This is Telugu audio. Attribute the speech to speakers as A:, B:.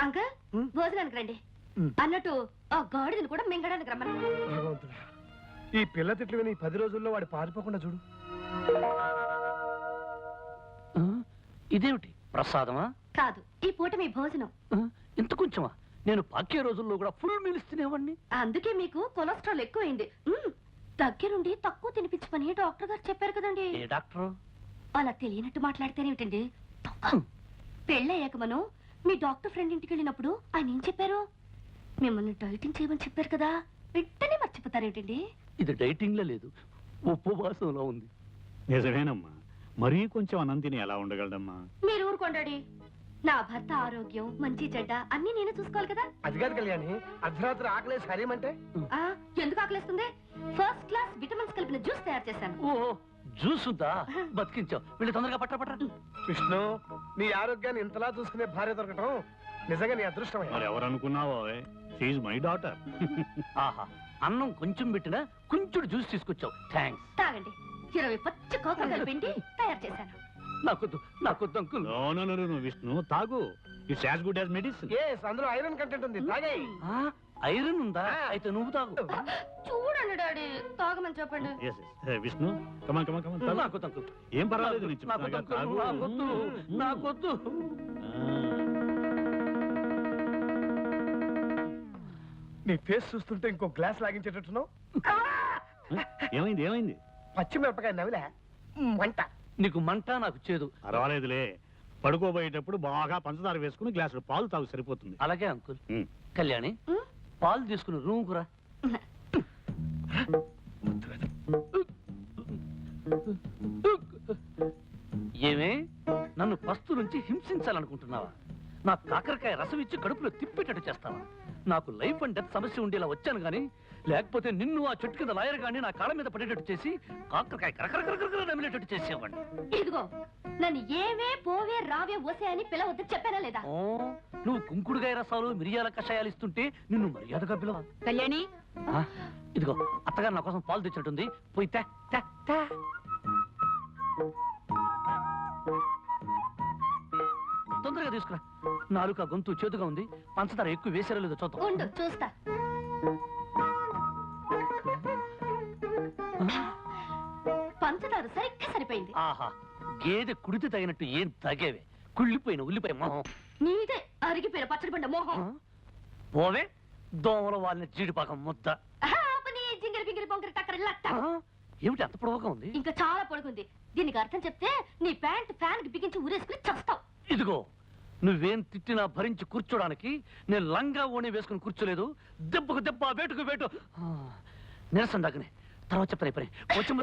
A: అంకల్ భోజనానికి రండి అన్నట్టు ఆ గాడిదని కూడా మింగడానికి రమ్మను.
B: ఈ పిల్ల తిట్లు విని 10 రోజుల్లో వాడు పారిపోకుండా చూడు.
C: ఇదేమిటి ప్రసాదమా?
A: కాదు, ఈ పూట మీ భోజనం.
C: ఇంత కొంచెమా? నేను పాకే రోజుల్లో కూడా ఫుల్ మీల్స్ తినేవాడిని.
A: అందుకే మీకు కొలెస్ట్రాల్ ఎక్కువైంది. దగ్గరుండి తక్కువ తినిపించమని డాక్టర్ గారు చెప్పారు కదండి.
C: ఏ డాక్టర్?
A: అలా తెలియనట్టు మాట్లాడితేనేమిటండి? పెళ్ళయ్యాక మనం మీ డాక్టర్ ఫ్రెండ్ ఇంటికి వెళ్ళినప్పుడు ఆయన ఏం చెప్పారు? మిమ్మల్ని డైటింగ్ చేయమని చెప్పారు కదా, వెంటనే మర్చిపోతారేమిటండి?
C: ఇది డైటింగ్ లో లేదు, ఉపవాసంలో ఉంది.
D: నిజమేనమ్మా, మరీ కొంచెం అన్నం తిని ఎలా ఉండగలడమ్మా?
A: మీరు ఊరుకోండి. నా భర్త ఆరోగ్యం మంచి చెడ్డ అన్ని నేనే చూసుకోవాలి కదా.
B: అది కాదు కళ్యాణి, అర్ధరాత్రి ఆకలేసి హరేమంటే
A: ఎందుకు ఆకలిస్తుంది? ఫస్ట్ క్లాస్ విటమిన్స్ కలిపిన జ్యూస్ తయారు చేశాను.
C: ఓహో, జ్యూస్ ఉందా? బతికించావు. వీళ్ళు తొందరగా పట్ట.
B: విష్ణు, నీ ఆరోగ్యాన్ని ఇంతలా చూసుకునే భార్య దొరకటం నిజంగా నీ అదృష్టమే.
D: మరి ఎవరు అనుకున్నావో, షీ ఈజ్ మై డాటర్.
C: ఆహా, అన్నం కొంచెం పెట్టినా కొంచెం జ్యూస్ తీసుకొచ్చావు. థ్యాంక్స్.
A: తాగండి. 20 పచ్చి కోకలు కలిపిండి తయారు చేశాను.
C: నాకొద్దు అంకుల్.
D: నో విష్ణు, తాగు. It's as good as medicine.
B: అందులో ఐరన్ కంటెంట్ ఉంది, తాగేయ్.
C: ఐరన్ ఉందా? అయితే నువ్వు తాగు.
A: చూడండి డాడీ, తాగమని చెప్పండి.
D: విష్ణు, కమాన్ కమాన్ కమాన్.
C: నాకొద్దు అంకుల్.
D: ఏం పర్వాలేదు,
C: నాకొద్దు.
B: నీ ఫేస్ చూస్తుంటే ఇంకో గ్లాస్ లాగించేటట్టున్నావు.
D: ఏమైంది?
B: పచ్చిమిరపకాయ నవిలే మంట.
C: నీకు మంట, నాకు చేదు.
D: పర్వాలేదులే, పడుకోబోయేటప్పుడు బాగా పంచదార వేసుకుని గ్లాసులు పాలు తాగు, సరిపోతుంది.
C: అలాగే అంకుల్. కళ్యాణి, పాలు తీసుకుని రూమ్ కురా. ఏమే, నన్ను పస్తు నుంచి హింసించాలనుకుంటున్నావా? నా కాకరకాయ రసం ఇచ్చి కడుపులో తిప్పేటట్టు చేస్తావా? నాకు లైఫ్ అండ్ డెత్ సమస్య ఉండేలా వచ్చాను గానీ, లేకపోతే నిన్ను ఆ చెట్టు కింద లాయర్ గాని నా కాళ్ళ మీద పడేటట్టు చేసి కాకరకాయ కరకరకరకర నమిలేటట్టు చేసేవాడిని.
A: ఇదిగో, నన్ను ఏవే పోవే రావే ఓసే అని పిలవద్దు చెప్పానా లేదా?
C: నువ్వు కుంకుడుగాయ రసాలు మిరియాల కషాయాలు ఇస్తుంటే నిన్ను మర్యాదగా పిలవ.
A: కళ్యాణి,
C: ఇదిగో అత్తగారు నా కోసం పాలు తెచ్చినట్టుంది, పోయి తే తే తే. తొందరగా తీసుకురా. నాలుక గొంతు చేతుగా ఉంది, పంచదార ఎక్కువ వేసారో లేదో చూద్దాం.
A: ఉండు చూస్తా. పంచదార సరిగ్గా సరిపోయింది.
C: ఆహా, గేదె కుడితే తగినట్టు ఏం తగేవే, కుళ్ళిపోయిన ఉల్లిపాయ మొహం.
A: నీదే అరిగిపోయిన పచ్చడి పండ మోహం.
C: పోవే, దోమల వాళ్ళని జీడిపాకం ముద్ద.
A: జింగిరి పింగిరి పొంగిరి టక్కరి లట్ట.
C: ఏమిటి అంత పొడవుగా ఉంది?
A: ఇంకా చాలా పొడుగుంది. దీనికి అర్థం చెప్తే నీ ప్యాంట్ ఫ్యాన్ కి బిగించి ఊరేసుకుని చస్తావు.
C: ఇదిగో, నువ్వేం తిట్టినా భరించి కూర్చోడానికి నేను లంగా ఓణి వేసుకుని కూర్చోలేదు. దెబ్బకు దెబ్బ, వేటుకు వేటు. నిరసన దగ్గనే తర్వాత చెప్తాను. పని వచ్చిన